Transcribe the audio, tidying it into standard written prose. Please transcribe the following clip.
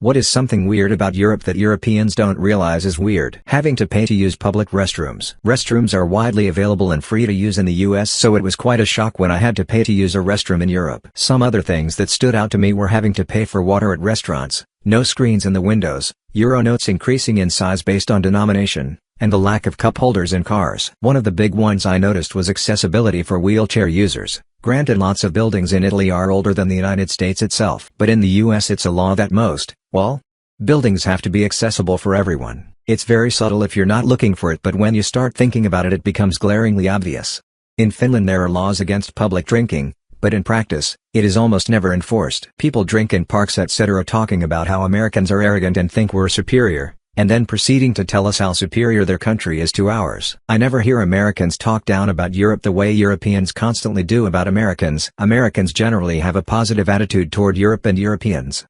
What is something weird about Europe that Europeans don't realize is weird? Having to pay to use public restrooms. Restrooms are widely available and free to use in the US, so it was quite a shock when I had to pay to use a restroom in Europe. Some other things that stood out to me were having to pay for water at restaurants, no screens in the windows, euro notes increasing in size based on denomination, and the lack of cup holders in cars. One of the big ones I noticed was accessibility for wheelchair users. Granted, lots of buildings in Italy are older than the United States itself, but in the US it's a law that most, well, buildings have to be accessible for everyone. It's very subtle if you're not looking for it, but when you start thinking about it becomes glaringly obvious. In Finland there are laws against public drinking, but in practice, it is almost never enforced. People drink in parks etc., talking about how Americans are arrogant and think we're superior, and then proceeding to tell us how superior their country is to ours. I never hear Americans talk down about Europe the way Europeans constantly do about Americans. Americans generally have a positive attitude toward Europe and Europeans.